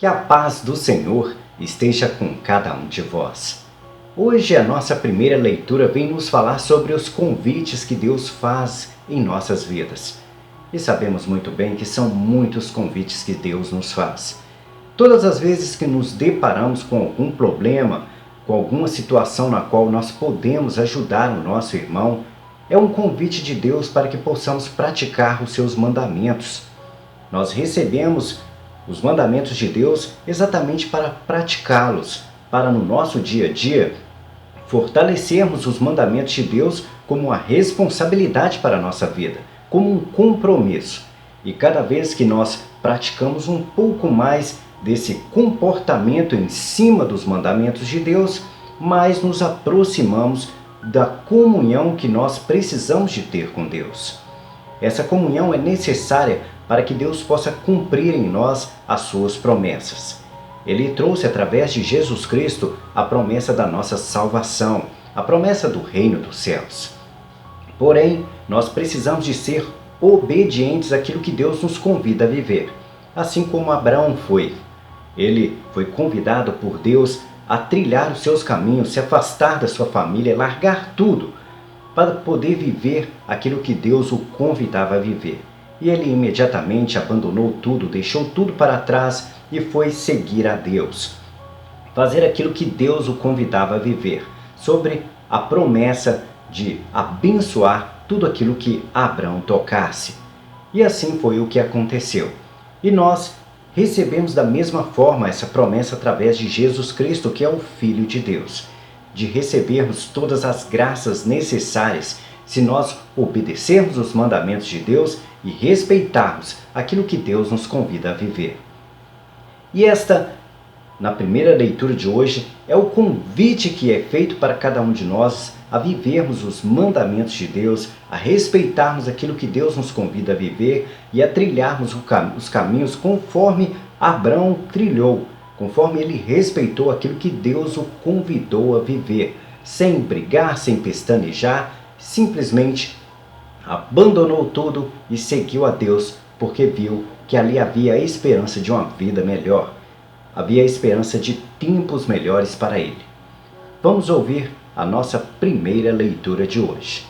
Que a paz do Senhor esteja com cada um de vós. Hoje a nossa primeira leitura vem nos falar sobre os convites que Deus faz em nossas vidas. E sabemos muito bem que são muitos convites que Deus nos faz. Todas as vezes que nos deparamos com algum problema, com alguma situação na qual nós podemos ajudar o nosso irmão, é um convite de Deus para que possamos praticar os seus mandamentos. Nós recebemos os mandamentos de Deus exatamente para praticá-los, para no nosso dia a dia fortalecermos os mandamentos de Deus como uma responsabilidade para a nossa vida, como um compromisso. E cada vez que nós praticamos um pouco mais desse comportamento em cima dos mandamentos de Deus, mais nos aproximamos da comunhão que nós precisamos de ter com Deus. Essa comunhão é necessária para que Deus possa cumprir em nós as suas promessas. Ele trouxe através de Jesus Cristo a promessa da nossa salvação, a promessa do reino dos céus. Porém, nós precisamos de ser obedientes àquilo que Deus nos convida a viver, assim como Abraão foi. Ele foi convidado por Deus a trilhar os seus caminhos, se afastar da sua família, largar tudo, para poder viver aquilo que Deus o convidava a viver. E ele imediatamente abandonou tudo, deixou tudo para trás e foi seguir a Deus. Fazer aquilo que Deus o convidava a viver, sobre a promessa de abençoar tudo aquilo que Abraão tocasse. E assim foi o que aconteceu. E nós recebemos da mesma forma essa promessa através de Jesus Cristo, que é o Filho de Deus, de recebermos todas as graças necessárias se nós obedecermos os mandamentos de Deus e respeitarmos aquilo que Deus nos convida a viver. E esta, na primeira leitura de hoje, é o convite que é feito para cada um de nós a vivermos os mandamentos de Deus, a respeitarmos aquilo que Deus nos convida a viver e a trilharmos os caminhos conforme Abraão trilhou, conforme ele respeitou aquilo que Deus o convidou a viver, sem brigar, sem pestanejar, simplesmente abandonou tudo e seguiu a Deus, porque viu que ali havia a esperança de uma vida melhor, havia a esperança de tempos melhores para ele. Vamos ouvir a nossa primeira leitura de hoje.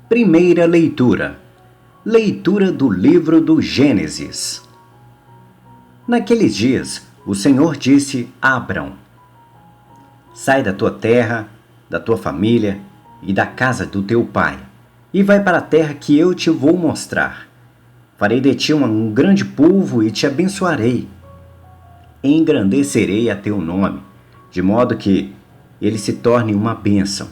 Primeira leitura. Leitura do livro do Gênesis. Naqueles dias, o Senhor disse a Abrão: Sai da tua terra, da tua família e da casa do teu pai, e vai para a terra que eu te vou mostrar. Farei de ti um grande povo e te abençoarei. Engrandecerei a teu nome, de modo que ele se torne uma bênção.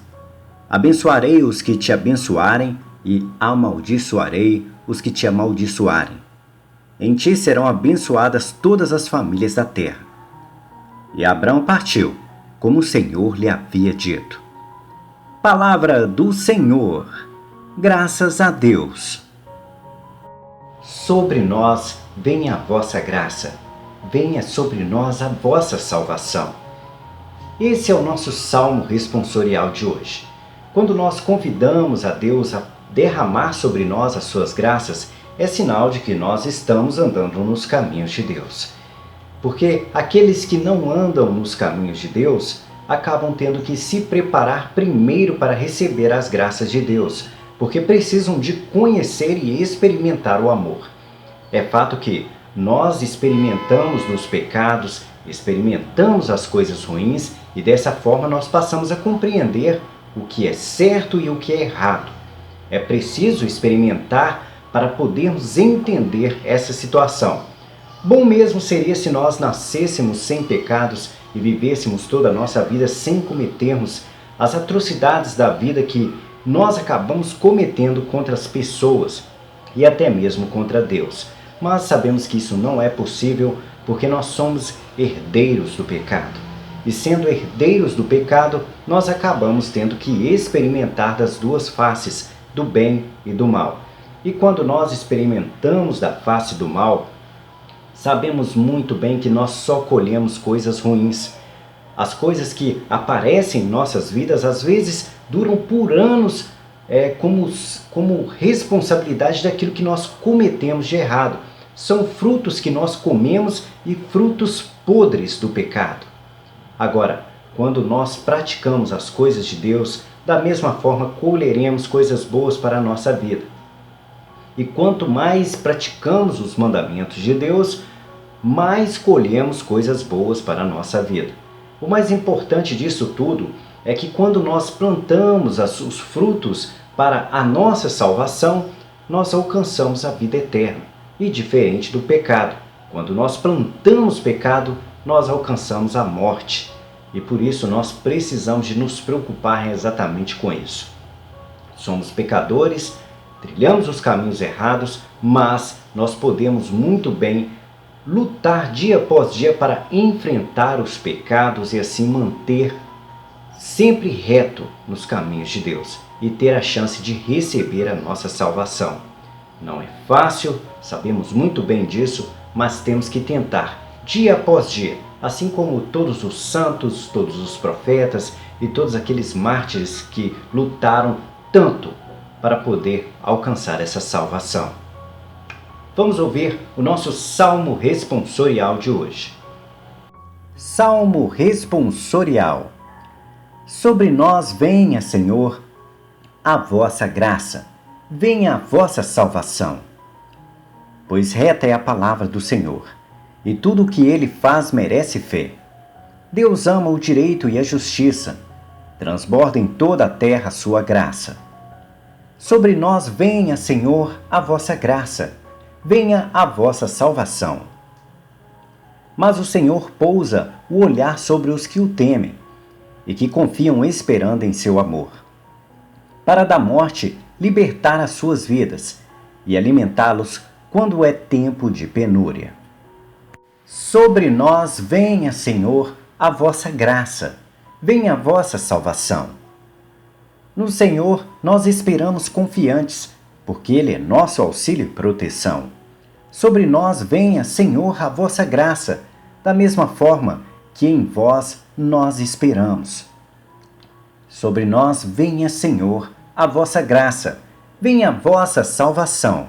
Abençoarei os que te abençoarem e amaldiçoarei os que te amaldiçoarem. Em ti serão abençoadas todas as famílias da terra. E Abrão partiu, como o Senhor lhe havia dito. Palavra do Senhor. Graças a Deus. Sobre nós venha a vossa graça, venha sobre nós a vossa salvação. Esse é o nosso salmo responsorial de hoje. Quando nós convidamos a Deus a derramar sobre nós as suas graças, é sinal de que nós estamos andando nos caminhos de Deus. Porque aqueles que não andam nos caminhos de Deus acabam tendo que se preparar primeiro para receber as graças de Deus, porque precisam de conhecer e experimentar o amor. É fato que nós experimentamos nos pecados, experimentamos as coisas ruins e dessa forma nós passamos a compreender o que é certo e o que é errado. É preciso experimentar para podermos entender essa situação. Bom mesmo seria se nós nascêssemos sem pecados e vivêssemos toda a nossa vida sem cometermos as atrocidades da vida que nós acabamos cometendo contra as pessoas e até mesmo contra Deus. Mas sabemos que isso não é possível porque nós somos herdeiros do pecado. E sendo herdeiros do pecado, nós acabamos tendo que experimentar das duas faces, do bem e do mal. E quando nós experimentamos da face do mal, sabemos muito bem que nós só colhemos coisas ruins. As coisas que aparecem em nossas vidas, às vezes, duram por anos como responsabilidade daquilo que nós cometemos de errado. são frutos que nós comemos e frutos podres do pecado. Agora, quando nós praticamos as coisas de Deus, da mesma forma colheremos coisas boas para a nossa vida. E quanto mais praticamos os mandamentos de Deus, mais colhemos coisas boas para a nossa vida. O mais importante disso tudo é que quando nós plantamos os frutos para a nossa salvação, nós alcançamos a vida eterna. E diferente do pecado, quando nós plantamos pecado, nós alcançamos a morte. E por isso nós precisamos de nos preocupar exatamente com isso. Somos pecadores, trilhamos os caminhos errados, mas nós podemos muito bem lutar dia após dia para enfrentar os pecados e assim manter sempre reto nos caminhos de Deus e ter a chance de receber a nossa salvação. Não é fácil, sabemos muito bem disso, mas temos que tentar dia após dia, assim como todos os santos, todos os profetas e todos aqueles mártires que lutaram tanto para poder alcançar essa salvação. Vamos ouvir o nosso Salmo responsorial de hoje. Salmo responsorial. Sobre nós venha, Senhor, a vossa graça, venha a vossa salvação. Pois reta é a palavra do Senhor, e tudo o que ele faz merece fé. Deus ama o direito e a justiça, transborda em toda a terra a sua graça. Sobre nós venha, Senhor, a vossa graça, venha a vossa salvação. Mas o Senhor pousa o olhar sobre os que o temem e que confiam esperando em seu amor, para da morte libertar as suas vidas e alimentá-los quando é tempo de penúria. Sobre nós venha, Senhor, a vossa graça, venha a vossa salvação. No Senhor nós esperamos confiantes, porque Ele é nosso auxílio e proteção. Sobre nós venha, Senhor, a vossa graça, da mesma forma que em vós nós esperamos. Sobre nós venha, Senhor, a vossa graça, venha a vossa salvação.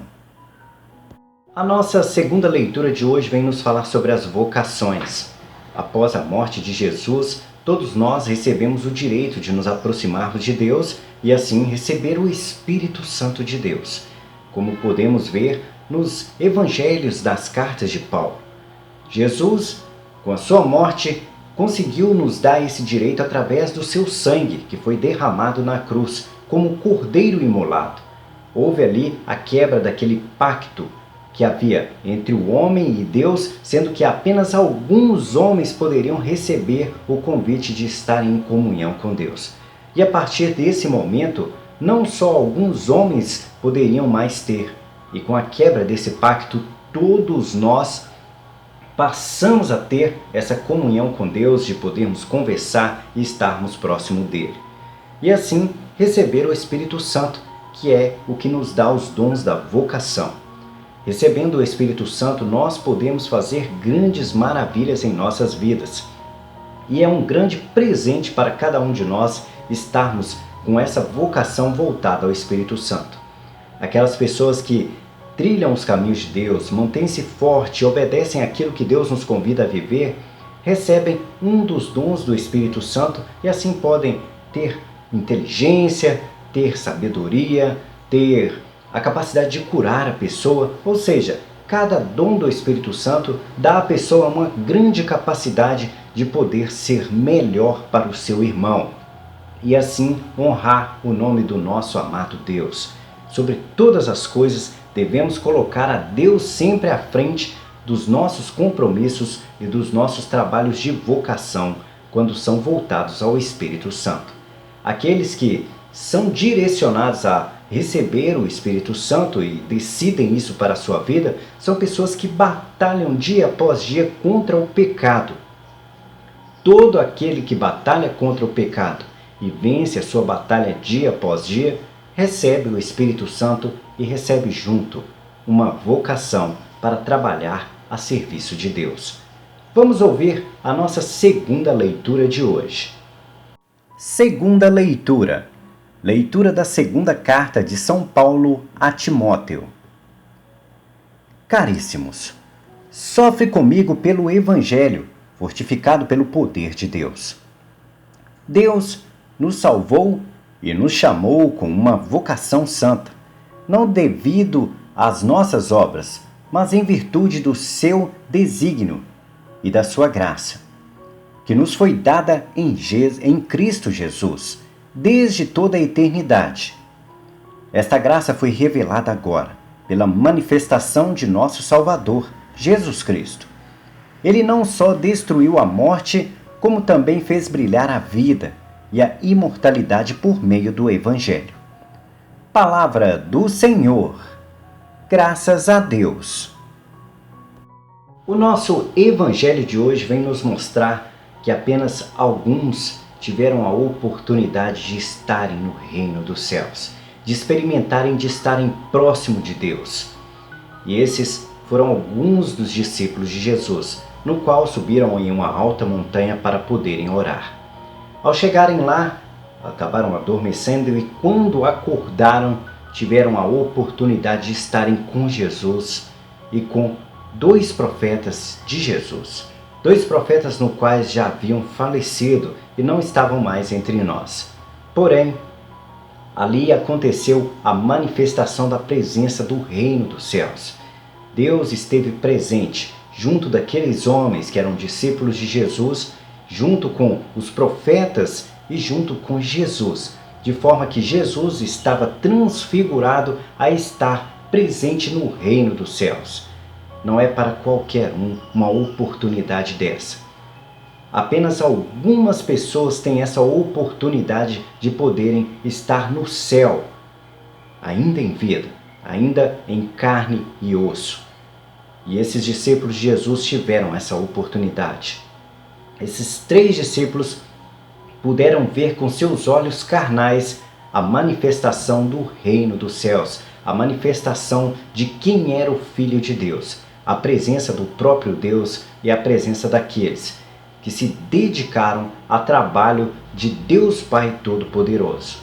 A nossa segunda leitura de hoje vem nos falar sobre as vocações. Após a morte de Jesus, todos nós recebemos o direito de nos aproximarmos de Deus e assim receber o Espírito Santo de Deus, como podemos ver nos evangelhos das cartas de Paulo. Jesus, com a sua morte, conseguiu nos dar esse direito através do seu sangue, que foi derramado na cruz, como cordeiro imolado. Houve ali a quebra daquele pacto que havia entre o homem e Deus, sendo que apenas alguns homens poderiam receber o convite de estar em comunhão com Deus. E a partir desse momento, não só alguns homens poderiam mais ter, e com a quebra desse pacto, todos nós passamos a ter essa comunhão com Deus, de podermos conversar e estarmos próximo dele. E assim, receber o Espírito Santo, que é o que nos dá os dons da vocação. Recebendo o Espírito Santo, nós podemos fazer grandes maravilhas em nossas vidas. E é um grande presente para cada um de nós estarmos com essa vocação voltada ao Espírito Santo. Aquelas pessoas que trilham os caminhos de Deus, mantêm-se fortes, obedecem aquilo que Deus nos convida a viver, recebem um dos dons do Espírito Santo e assim podem ter inteligência, ter sabedoria, ter a capacidade de curar a pessoa, ou seja, cada dom do Espírito Santo dá à pessoa uma grande capacidade de poder ser melhor para o seu irmão e assim honrar o nome do nosso amado Deus. Sobre todas as coisas, devemos colocar a Deus sempre à frente dos nossos compromissos e dos nossos trabalhos de vocação quando são voltados ao Espírito Santo. Aqueles que são direcionados a receber o Espírito Santo e decidem isso para a sua vida, são pessoas que batalham dia após dia contra o pecado. Todo aquele que batalha contra o pecado e vence a sua batalha dia após dia, recebe o Espírito Santo e recebe junto uma vocação para trabalhar a serviço de Deus. Vamos ouvir a nossa segunda leitura de hoje. Segunda leitura. Leitura da segunda carta de São Paulo a Timóteo. Caríssimos, sofre comigo pelo Evangelho, fortificado pelo poder de Deus. Deus nos salvou e nos chamou com uma vocação santa, não devido às nossas obras, mas em virtude do seu desígnio e da sua graça, que nos foi dada em Cristo Jesus, desde toda a eternidade. Esta graça foi revelada agora, pela manifestação de nosso Salvador, Jesus Cristo. Ele não só destruiu a morte, como também fez brilhar a vida e a imortalidade por meio do Evangelho. Palavra do Senhor. Graças a Deus. O nosso Evangelho de hoje vem nos mostrar que apenas alguns tiveram a oportunidade de estarem no reino dos céus, de experimentarem de estarem próximo de Deus. E esses foram alguns dos discípulos de Jesus, no qual subiram em uma alta montanha para poderem orar. Ao chegarem lá, acabaram adormecendo e quando acordaram, tiveram a oportunidade de estarem com Jesus e com dois profetas de Jesus. Dois profetas no quais já haviam falecido e não estavam mais entre nós. Porém, ali aconteceu a manifestação da presença do reino dos céus. Deus esteve presente junto daqueles homens que eram discípulos de Jesus, junto com os profetas e junto com Jesus, de forma que Jesus estava transfigurado a estar presente no reino dos céus. Não é para qualquer um uma oportunidade dessa. Apenas algumas pessoas têm essa oportunidade de poderem estar no céu, ainda em vida, ainda em carne e osso. E esses discípulos de Jesus tiveram essa oportunidade. Esses 3 discípulos puderam ver com seus olhos carnais a manifestação do reino dos céus, a manifestação de quem era o Filho de Deus, a presença do próprio Deus e a presença daqueles que se dedicaram ao trabalho de Deus Pai Todo-Poderoso.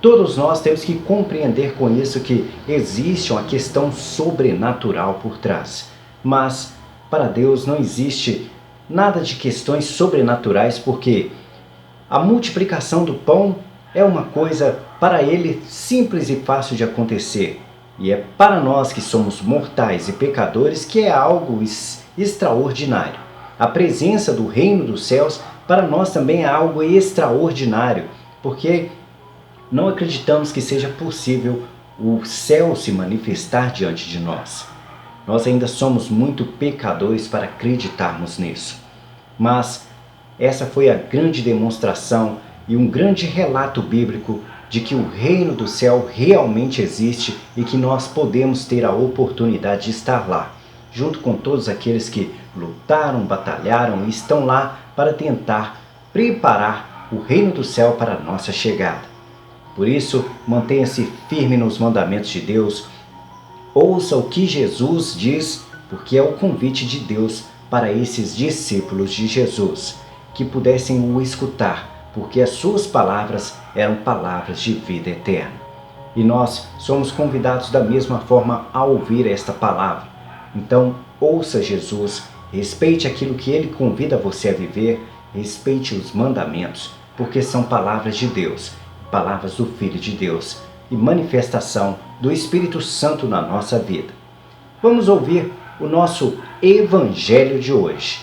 Todos nós temos que compreender com isso que existe uma questão sobrenatural por trás. Mas para Deus não existe nada de questões sobrenaturais, porque a multiplicação do pão é uma coisa para Ele simples e fácil de acontecer. E é para nós que somos mortais e pecadores que é algo extraordinário. A presença do reino dos céus para nós também é algo extraordinário, porque não acreditamos que seja possível o céu se manifestar diante de nós. Nós ainda somos muito pecadores para acreditarmos nisso. Mas essa foi a grande demonstração e um grande relato bíblico de que o reino do céu realmente existe e que nós podemos ter a oportunidade de estar lá, junto com todos aqueles que lutaram, batalharam e estão lá para tentar preparar o reino do céu para a nossa chegada. Por isso, mantenha-se firme nos mandamentos de Deus, ouça o que Jesus diz, porque é o convite de Deus para esses discípulos de Jesus, que pudessem o escutar, porque as suas palavras eram palavras de vida eterna. E nós somos convidados da mesma forma a ouvir esta palavra. Então, ouça Jesus, respeite aquilo que Ele convida você a viver, respeite os mandamentos, porque são palavras de Deus, palavras do Filho de Deus e manifestação do Espírito Santo na nossa vida. Vamos ouvir o nosso Evangelho de hoje.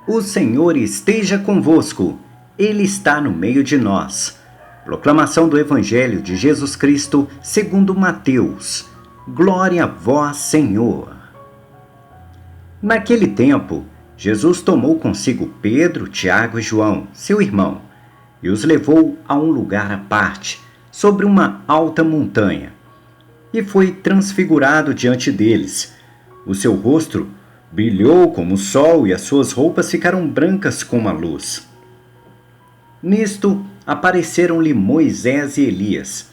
O Senhor esteja convosco, Ele está no meio de nós. Proclamação do Evangelho de Jesus Cristo segundo Mateus. Glória a vós, Senhor. Naquele tempo, Jesus tomou consigo Pedro, Tiago e João, seu irmão, e os levou a um lugar à parte, sobre uma alta montanha, e foi transfigurado diante deles. O seu rosto brilhou como o sol e as suas roupas ficaram brancas como a luz. Nisto apareceram-lhe Moisés e Elias,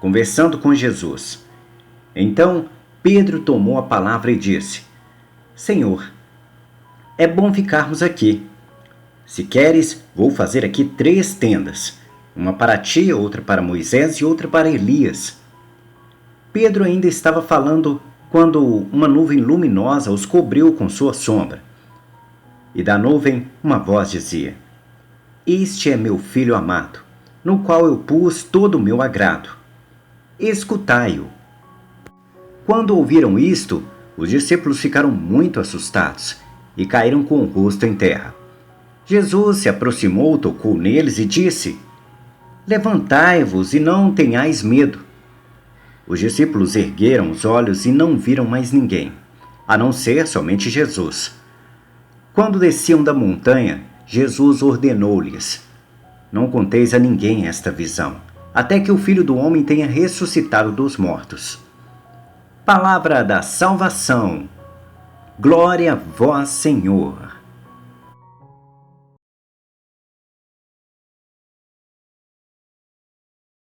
conversando com Jesus. Então Pedro tomou a palavra e disse: Senhor, é bom ficarmos aqui. Se queres, vou fazer aqui 3 tendas, uma para ti, outra para Moisés e outra para Elias. Pedro ainda estava falando quando uma nuvem luminosa os cobriu com sua sombra. E da nuvem uma voz dizia: Este é meu filho amado, no qual eu pus todo o meu agrado. Escutai-o. Quando ouviram isto, os discípulos ficaram muito assustados e caíram com o rosto em terra. Jesus se aproximou, tocou neles e disse: Levantai-vos e não tenhais medo. Os discípulos ergueram os olhos e não viram mais ninguém, a não ser somente Jesus. Quando desciam da montanha, Jesus ordenou-lhes: Não conteis a ninguém esta visão, até que o Filho do Homem tenha ressuscitado dos mortos. Palavra da salvação. Glória a vós, Senhor.